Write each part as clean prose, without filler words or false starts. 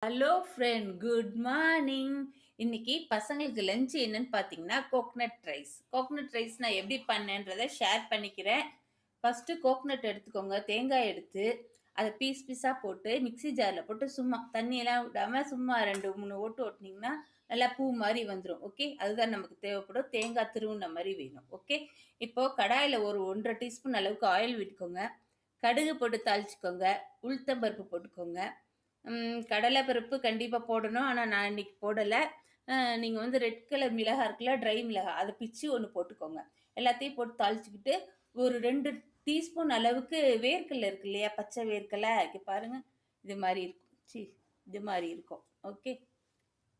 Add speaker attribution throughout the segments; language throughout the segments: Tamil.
Speaker 1: Hello friend, good morning. இன்னைக்கு பசங்களுக்கு லஞ்ச் என்னன்னு பார்த்தீங்கன்னா, கோக்னட் ரைஸ். கோக்னட் ரைஸ் நான் எப்படி பண்ணேன்றத ஷேர் பண்ணிக்கிறேன். ஃபர்ஸ்ட்டு கோக்னட் எடுத்துக்கோங்க. தேங்காய் எடுத்து, அதை பீஸ் பீஸாக போட்டு மிக்ஸி ஜாரில் போட்டு சும்மா தண்ணியெல்லாம் விடாம சும்மா 2, 3 ஓட்டு ஓட்டுனீங்கன்னா, நல்லா பூ மாரி வந்துரும். ஓகே. அதுதான் நமக்கு தேவைப்படும். தேங்காய் துருவுன மாரி வேணும். ஓகே. இப்போ கடாயில ஒரு 1 1/2 டீஸ்பூன் அளவுக்கு ஆயில் விட்டுக்கோங்க. கடுகு போட்டு தாளிச்சுக்கோங்க. உளுத்தம் பருப்பு போட்டுக்கோங்க. கடலை பருப்பு கண்டிப்பா போடணும். ஆனா நான் இன்னைக்கு போடல. நீங்க வந்து ரெட் கலர் மிளகாய் இருக்குல்ல, ட்ரை மிளகாய். அத பிச்சு 1 போட்டுக்கோங்க. எல்லாத்தையும் போட்டு தாளிச்சுக்கிட்டு, ஒரு 2 டீஸ்பூன் அளவுக்கு வேர்க்கடல இருக்கு இல்லையா? பச்சை வேர்க்கடல. இங்க பாருங்க. இது மாரி இருக்கும். இது மாரி இருக்கும். ஓகே.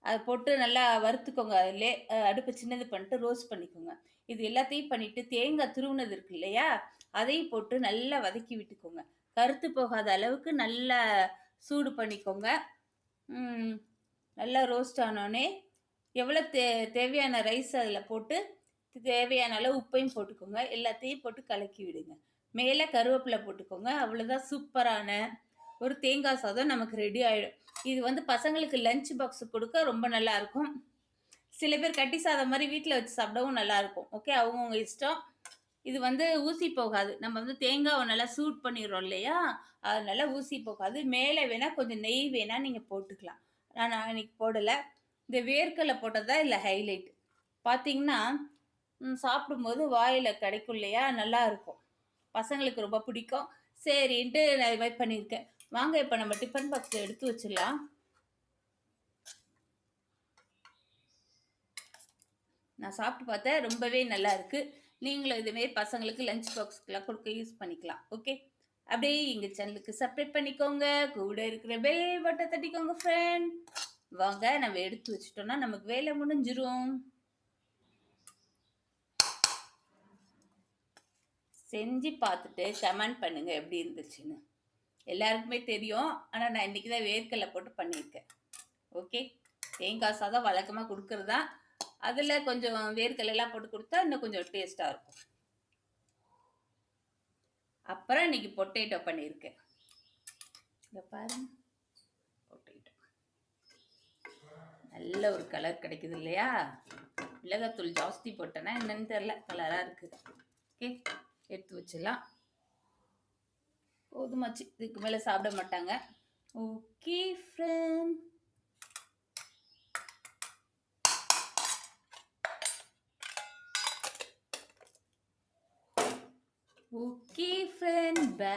Speaker 1: அத போட்டு நல்லா வறுத்துக்கோங்க. அதிலே அடுப்ப சின்னது பண்ணிட்டு ரோஸ்ட் பண்ணிக்கோங்க. இது எல்லாத்தையும் பண்ணிட்டு, தேங்காய் துருவுனது இருக்கு இல்லையா? அதையும் போட்டு நல்லா வதக்கி விட்டுக்கோங்க. கருத்து போகாத அளவுக்கு நல்லா சூடு பண்ணிக்கோங்க. ம். நல்லா ரோஸ்ட் ஆனோனே, எவ்வளோ தேவையான ரைஸ் அதில போட்டு, தேவையான அளவு உப்பையும் போட்டுக்கோங்க. எல்லாத்தையும் போட்டு கலக்கி விடுங்க. மேலே கருவேப்பிலை போட்டுக்கோங்க. அவ்வளோதான், சூப்பரான ஒரு தேங்காய் சாதம் நமக்கு ரெடி ஆயிடும். இது வந்து பசங்களுக்கு லஞ்ச் பாக்ஸ் கொடுக்க ரொம்ப நல்லாயிருக்கும். சில பேர் கட்டி சாதம் மாரி வீட்ல வச்சு சாப்பிடவும் நல்லாயிருக்கும். ஓகே. அவங்கவங்க இஷ்டம். இது வந்து ஊசி போகாது. நம்ம வந்து தேங்காவ நல்லா சூட் பண்ணிர்றோம் இல்லையா? அதனால ஊசி போகாது. மேலே வேணா கொஞ்சம் நெய் வேணா நீங்க போட்டுக்கலாம். நான் இன்னைக்கு போடல. இந்த வேர்க்கடல போட்டது தான் இதுல ஹைலைட். பார்த்தீங்கன்னா, சாப்பிடும்போது வாயில கிடைக்கும் இல்லையா? நல்லாருக்கும். பசங்களுக்கு ரொம்ப பிடிக்கும். சரின்ட்டு நான் இது மாரி பண்ணியிருக்கேன். வாங்க இப்ப நம்ம டிஃபன் பாக்ஸ்ல எடுத்து வச்சிடலாம். நான் சாப்பிட்டு பார்த்தேன். ரொம்பவே நல்லா இருக்கு. நீங்களும் இதுமாரி பசங்களுக்கு லஞ்ச் பாக்ஸ்க்குலாம் கொடுக்க யூஸ் பண்ணிக்கலாம். ஓகே. அப்படியே எங்க சேனலுக்கு சப்ஸ்கிரைப் பண்ணிக்கோங்க. கூட இருக்கிற பெல் பட்டன் தட்டிக்கோங்க ஃப்ரெண்ட். வாங்க நம்ம எடுத்து வச்சுட்டோம்னா நமக்கு வேலை முடிஞ்சிரும். செஞ்சு பார்த்துட்டு கமெண்ட் பண்ணுங்க எப்படி இருந்துச்சுன்னு. எல்லாருக்குமே தெரியும். ஆனா நான் இன்னைக்கு தான் வேர்க்கடல போட்டு பண்ணியிருக்கேன். ஓகே. தேங்காய் சாதம் வழக்கமா குடுக்கறது தான். அதுல கொஞ்சம் வேர்க்கடலைலாம் போட்டு குடுத்தா இன்னும் கொஞ்சம் டேஸ்ட்டா இருக்கும். அப்புறம் இன்னைக்கு பொட்டேட்டோ பண்ணியிருக்கேன். இங்க பாருங்க. பொட்டேட்டோ. நல்ல ஒரு கலர் கிடைக்குது இல்லையா? மிளகாத்தூள் ஜாஸ்தி போட்டேன்னா என்னன்னு தெரியல. கலரா இருக்கு. ஓகே. எடுத்து வச்சிடலாம். போதுமாச்சு. இதுக்கு மேல சாப்பிட மாட்டாங்க. Okay friend. Okay friend, by.